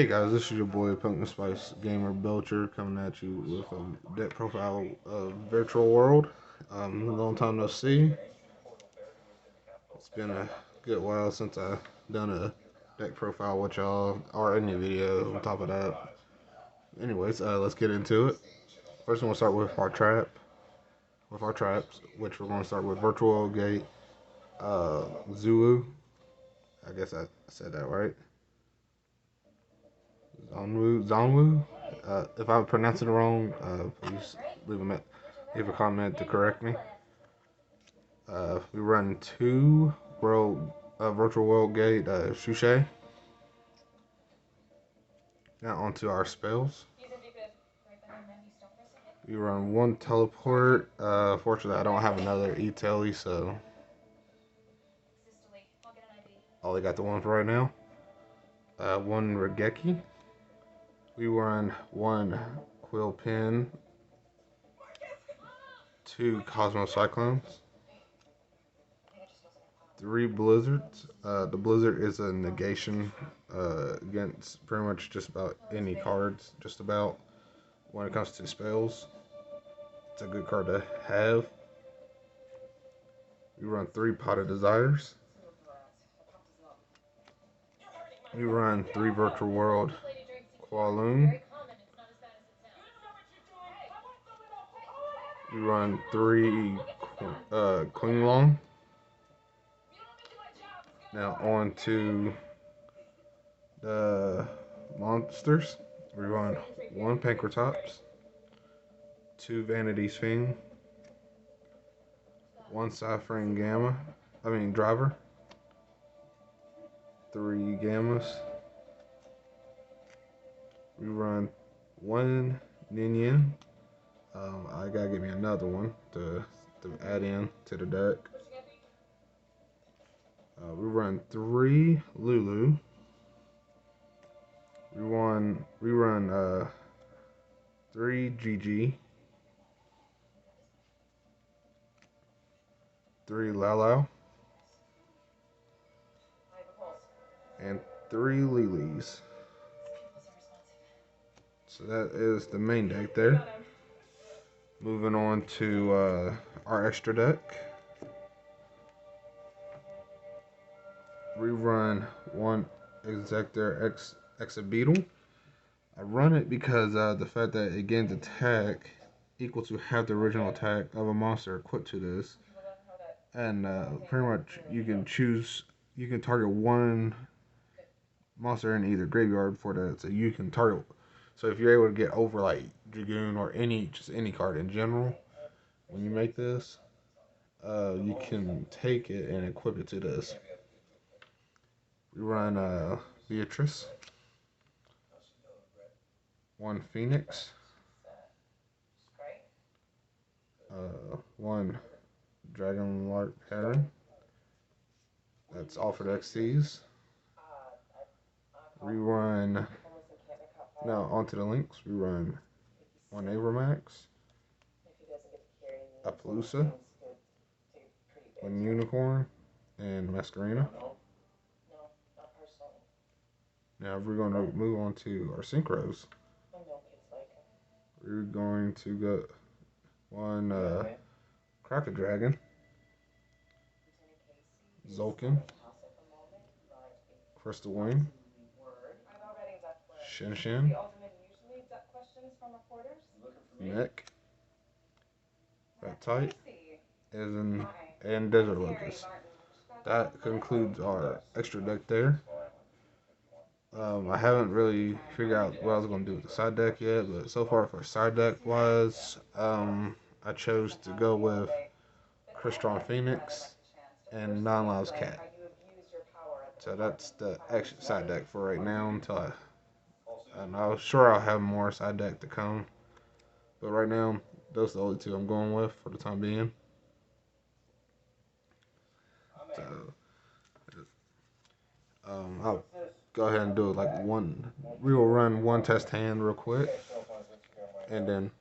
Hey guys, this is your boy Pumpkin Spice Gamer Belcher coming at you with a deck profile of Virtual World. Long time no see. It's been a good while since I done a deck profile with y'all or any video on top of that. Anyways, let's get into it. First, we're gonna start with our traps, which we're gonna start with Virtual Gate, Zulu. I guess I said that right. Zonwu. If I'm pronouncing it wrong, please leave a comment to correct me. We run two virtual world gate Shushay. Now onto our spells. We run one teleport. Fortunately, I don't have another E-Telly, so I only got the one for right now. One Regeki. We run one Quill Pin, two Cosmo Cyclones, three Blizzards. The Blizzard is a negation against pretty much just about any cards, just about when it comes to spells. It's a good card to have. We run three Pot of Desires. We run three Virtual World Qualoon. We run three Qinglong. Now on to the monsters. We run one Pankratops, two Vanity Sphinx, one Cyphering Driver, three Gammas. We run one Ninian. I gotta get me another one to add in to the deck. We run three Lulu. We run three GG, three Lalau, and three Lilies. So that is the main deck there. Moving on to our extra deck. We run one Exector Exabeetle. I run it because the fact that it gains attack equal to half the original attack of a monster equipped to this. And pretty much you can target one monster in either graveyard for that. So you can target. So if you're able to get over like Dragoon or any card in general, when you make this, you can take it and equip it to this. We run Beatrice, one Phoenix, one Dragonlark Pattern. That's all for the XCs. We run, now onto the links, we run one Abramax, a Palooza, one Unicorn, and Masquerena. Now we're going to move on to our synchros. We're going to go one Cracker Dragon, Zolkin, Crystal Wing, Shin, Neck, Fat Tight, and Desert Locust. That concludes our extra deck there. I haven't really figured out what I was going to do with the side deck yet, but so far for side deck wise, I chose to go with Crystron Phoenix and Non-Lao's Cat. So that's the extra side deck for right now and I'm sure I'll have more side deck to come. But right now, those are the only two I'm going with for the time being. So, I'll go ahead and do it like one. We will run one test hand real quick, and then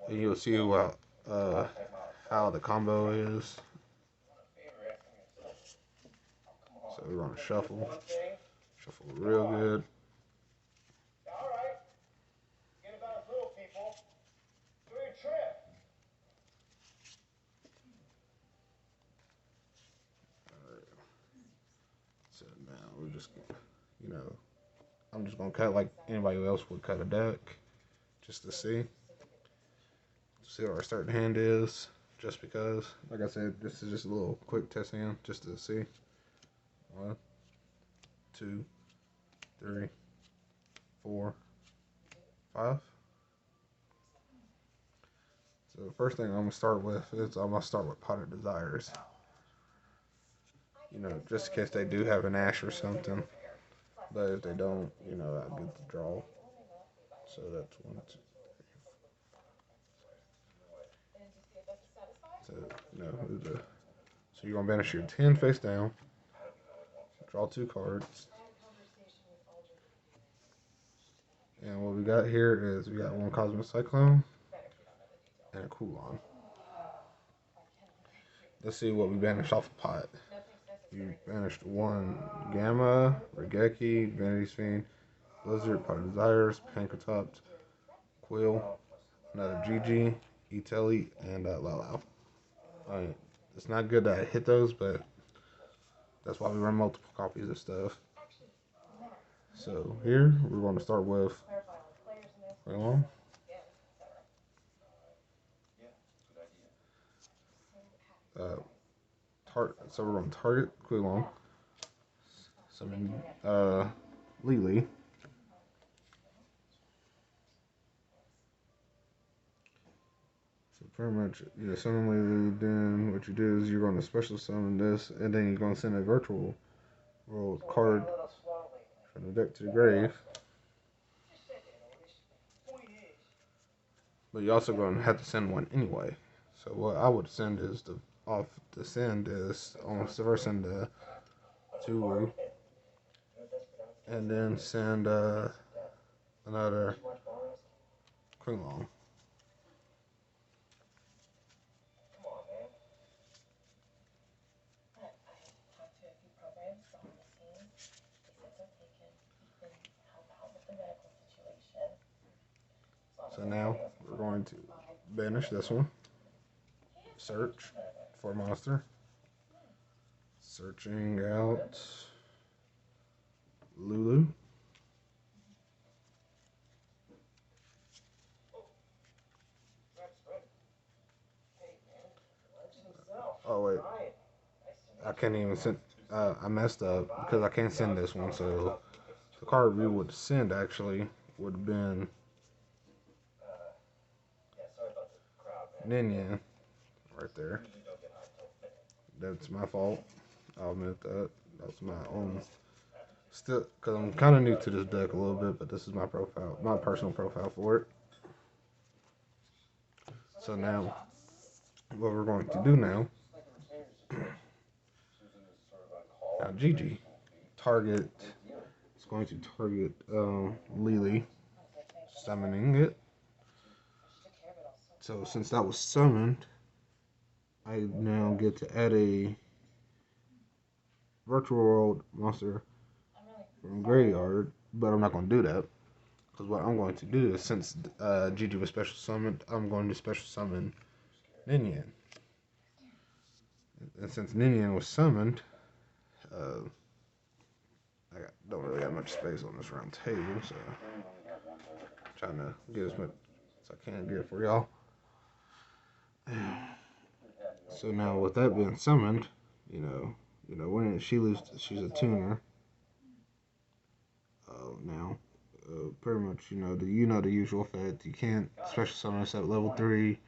you'll see how the combo is. So we're gonna shuffle real good. just, you know, I'm just gonna cut like anybody else would cut a deck, just to see what our starting hand is. Just because, like I said, this is just a little quick test hand, just to see. 1, 2, 3, 4, 5. So the first thing I'm gonna start with is I'm gonna start with Potted Desires. You know, just in case they do have an Ash or something. But if they don't, you know, I get the draw. So that's 1, 2. So so you're gonna banish your 10 face down. Draw 2 cards. And what we got here is we got 1 Cosmic Cyclone and a Kulon. Let's see what we banished off the pot. You banished 1 Gamma, Regeki, Vanity's Fiend, Blizzard, Potted Desires, Pankratops, Quill, another GG, Eteli, and Lalau. Alright, it's not good that I hit those, but that's why we run multiple copies of stuff. So here we're going to start with Quilon. So we're going to target Quilon, summon Lily. So pretty much, you summon Lily. Then what you do is you're going to special summon this, and then you're going to send a virtual roll card from the deck to the grave. But you're also going to have to send one anyway. So what I would send is I'm gonna first send the Tulu, and then send another Quilon. So now we're going to banish this one. Search for monster. Searching out Lulu. Oh wait, I can't even send. I messed up because I can't send this one. So the card we would send actually would have been Ninian right there. That's my fault. I'll admit that. That's my own. Still, because I'm kind of new to this deck a little bit, but this is my profile, my personal profile for it. So now, what we're going to do now, Gigi, target, it's going to target Lily, summoning it. So since that was summoned, I now get to add a virtual world monster from graveyard, but I'm not going to do that. Because what I'm going to do is, since Gigi was special summoned, I'm going to special summon Ninian. And since Ninian was summoned, don't really have much space on this round table, so I'm trying to get as much as I can get for y'all. So now with that being summoned, you know when she's a tuner. Now, pretty much the usual fact, you can't special summon us at level 3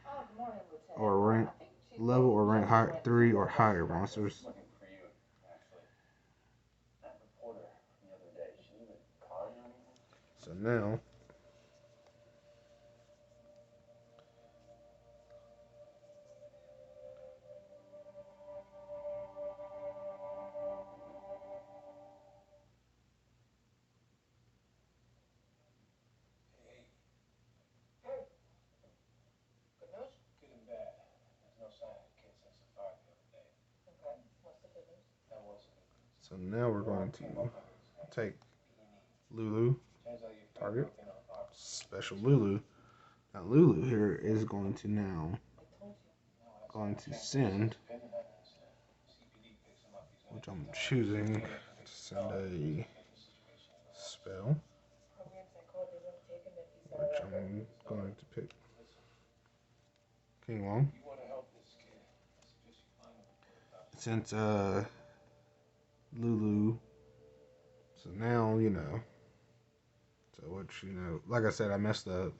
or rank level or rank high 3 or higher monsters. So now, we're going to take Lulu, target, special Lulu. Now Lulu here is going to send, which I'm choosing send a spell, which I'm going to pick King Long. Since Lulu, so now So like I said, I messed up.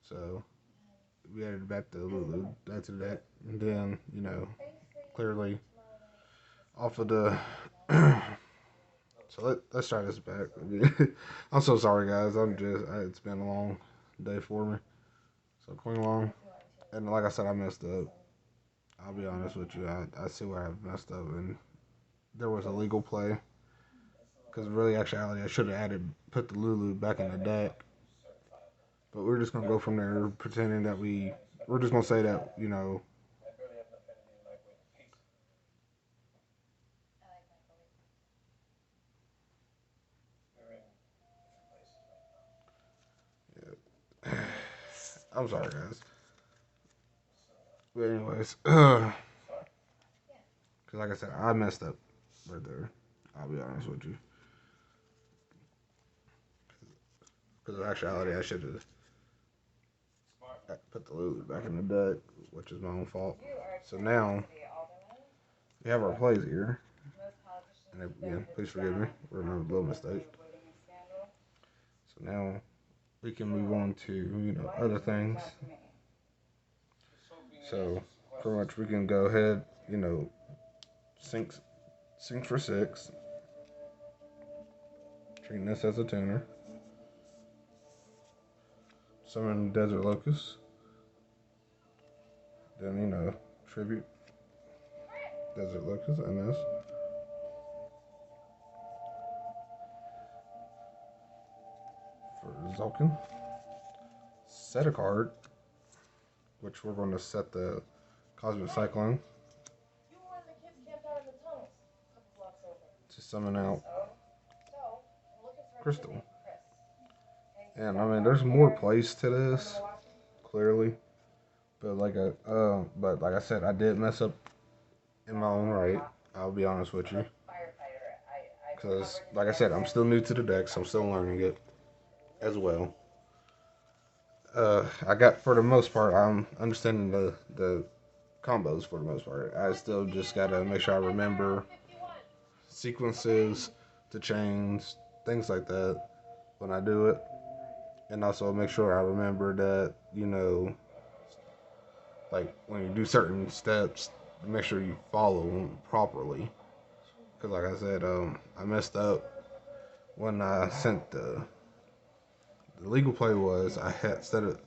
So we added back to Lulu. That's a deck, and then clearly off of the. So let's try this back. I'm so sorry, guys. It's been a long day for me. So Queen Long, and like I said, I messed up. I'll be honest with you. I see where I messed up, and there was a legal play. Because really, actually, I should have put the Lulu back in the deck. But we're just gonna go from there, pretending that we're just gonna say that Yeah. I'm sorry, guys. But anyways, because like I said, I messed up right there. I'll be honest with you. Because in actuality, I should have put the Lulu back in the deck, which is my own fault. So now we have our plays here. And again, please forgive me for another little mistake. So now we can move on to other things. So pretty much we can go ahead, sink for 6. Treating this as a tuner. Summon Desert Locust. Then tribute Desert Locust and this. For Zulkin. Set a card, which we're going to set the Cosmic Cyclone to summon out Crystal. And I mean, there's more plays to this, clearly, but like I said, I did mess up in my own right. I'll be honest with you, because like I said, I'm still new to the deck, so I'm still learning it as well. I got, for the most part, I'm understanding the combos for the most part. I still just gotta make sure I remember sequences, the chains, things like that when I do it, and also make sure I remember that like when you do certain steps, make sure you follow them properly. Because like I said, I messed up when I sent the legal play was I had instead of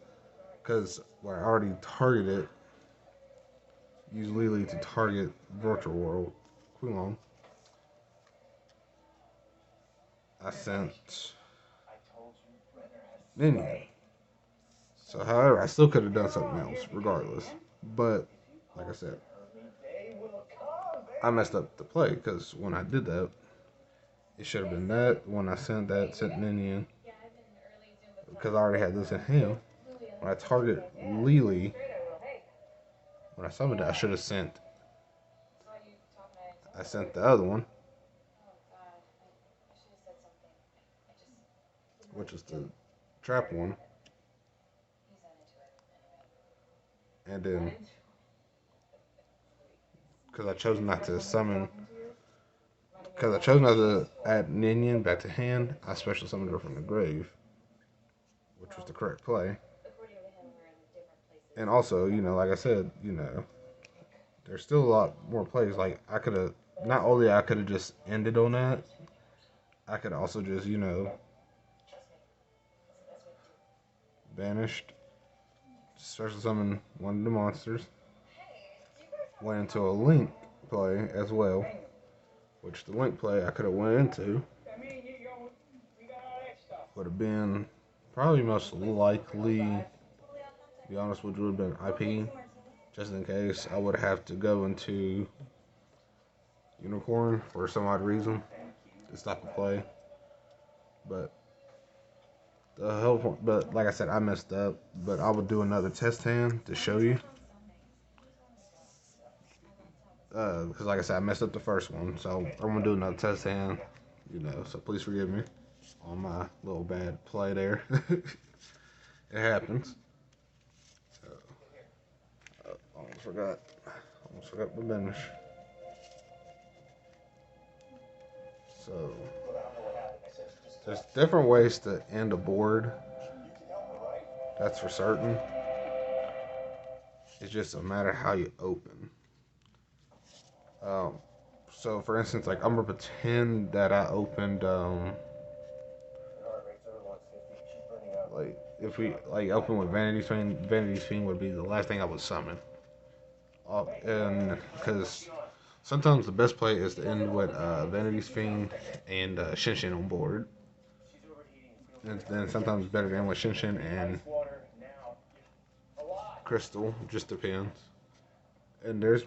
because where I already targeted, use Lily to target Virtual World Quilong. I sent Ninian. So, however, I still could have done something else, regardless. But, like I said, I messed up the play because when I did that, it should have been that. When I sent Ninian, because I already had this in hand. When I target Lily, when I summoned it, I should have sent. I sent the other one, which is the trap one, and then because I chose not to summon, because I chose not to add Ninian back to hand, I special summoned her from the grave, which was the correct play. And also, like I said, there's still a lot more plays. Like I could have, not only I could have just ended on that, I could also just, banished, special summon one of the monsters, went into a link play as well, which the link play I could have went into would have been probably most likely, to be honest with you, would have been IP, just in case I would have to go into Unicorn for some odd reason to stop a play. But but like I said, I messed up. But I would do another test hand to show you. because like I said, I messed up the first one, so I'm gonna do another test hand. So please forgive me on my little bad play there. It happens. So, almost forgot. Almost forgot the finish. So there's different ways to end a board. That's for certain. It's just a matter how you open. Um, so for instance, like I'm gonna pretend that I opened like if we like open with Vanity's Fiend would be the last thing I would summon. And because sometimes the best play is to end with Vanity's Fiend and Shinshin on board. And then sometimes it's better to end with Shinshin and Crystal. Just depends. And there's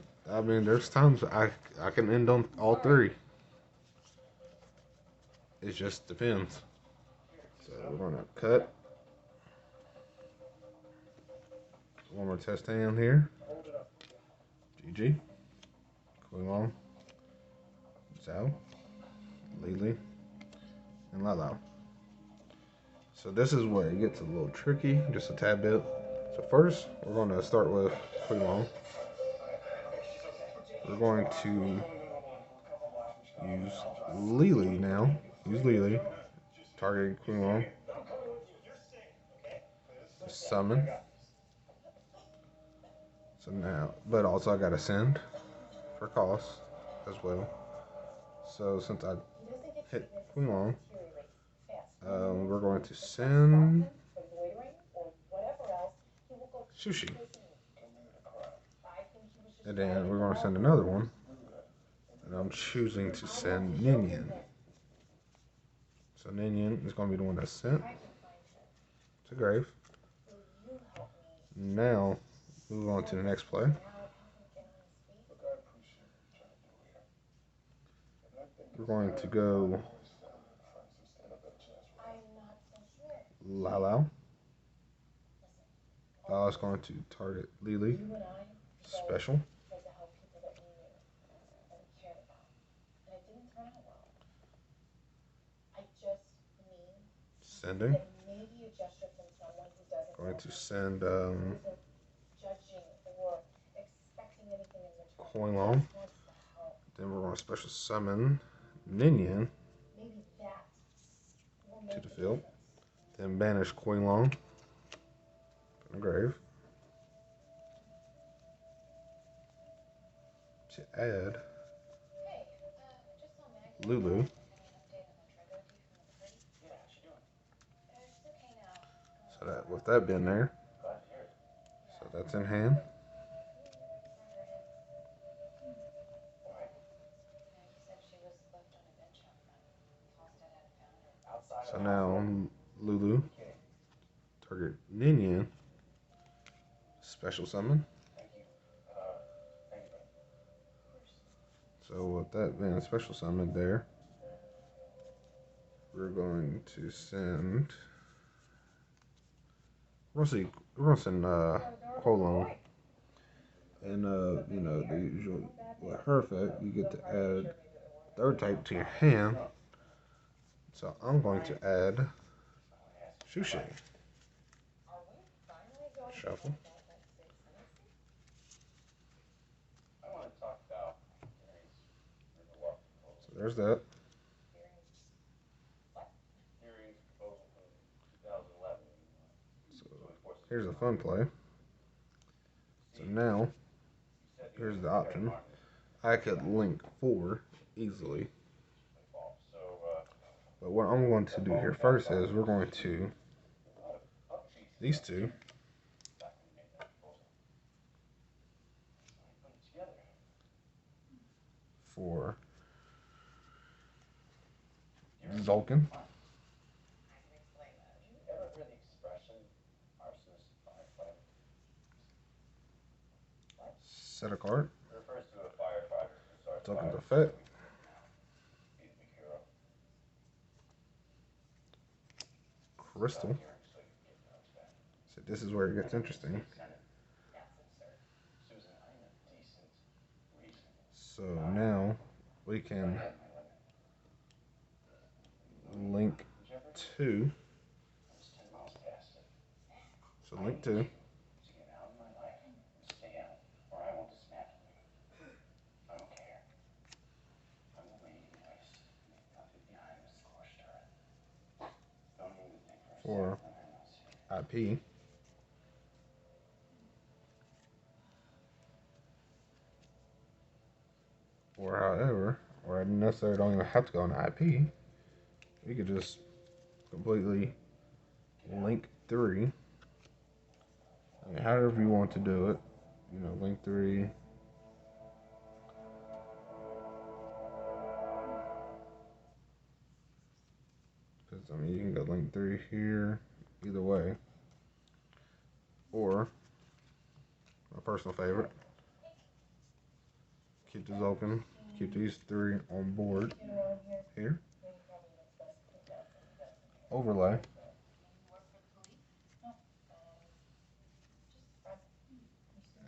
times I can end on all three. It just depends. So we're gonna cut. One more test hand here. GG. Quilong. Zhao. Lily. And Lao. So this is where it gets a little tricky, just a tad bit. So first, we're going to start with Quilong. We're going to use Lily now. Use Lily. Targeting Quilong. Summon. So now, but also I got to send for cost as well. So since I hit Quilong, we're going to send Sushi. And then we're going to send another one. And I'm choosing to send Ninian. So Ninian is going to be the one that's sent to Grave. Now, move on to the next play. We're going to go Lao. Lao is going to target Lily. Special. Sending. Going to send Quilong. Then we're going to special summon Ninian to the field. Then banish Quilong from the grave. To add Lulu. So that with that being there, so that's in hand. So now Lulu, target Ninian, special summon. So with that being a special summon there, we're going to send. We're gonna send Quilong. And the usual with her effect, you get to add third type to your hand. So I'm going to add Sushi. Shuffle. So there's that. So here's a fun play. So now, here's the option. I could link 4 easily. But what I'm going to do here first is we're going to these two for Zulkin. Set a card. Zulkin's effect. Crystal. So this is where it gets interesting. So now we can link 2. So link 2. For IP. Or however, or necessarily don't even have to go on IP. We could just completely link 3. I mean, however you want to do it. You know, link 3. Because, I mean, you can go link 3 here, either way. Or, my personal favorite, keep this open, keep these 3 on board here. Overlay.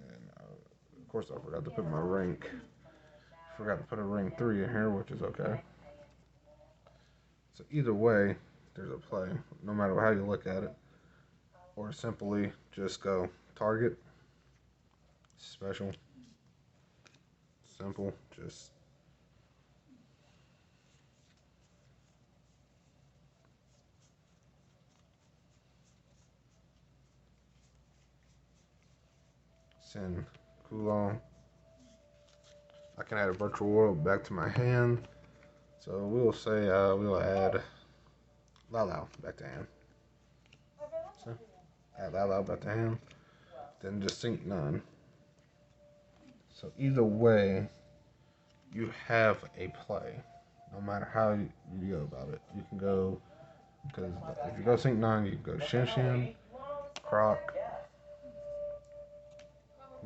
And, of course, I forgot to put my rank. Forgot to put a ring 3 in here, which is okay. So either way, there's a play, no matter how you look at it. Or simply just go target, special, simple, just send Kulon. I can add a virtual world back to my hand. So we'll say we'll add Lao back to hand. So add Lao back to hand. Then just sync none. So either way, you have a play. No matter how you go about it. You can go, because if you go sync none, you can go Shin Shin, Croc,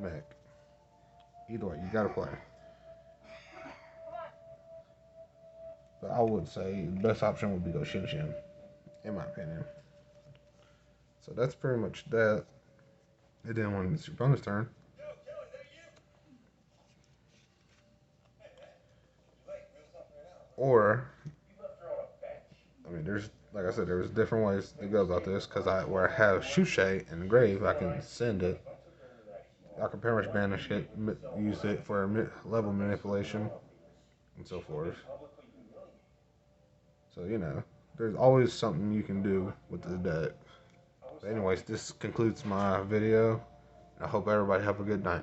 Mech. Either way, you gotta play. But I would say the best option would be go Shin Shin, in my opinion. So that's pretty much that. And then when it's your opponent's turn, or I mean, there's like I said, there's different ways to go about this. Because where I have Shushei and Grave, I can send it. I can pretty much banish it, use it for level manipulation, and so forth. So you know, there's always something you can do with the deck. But anyways, this concludes my video. I hope everybody have a good night.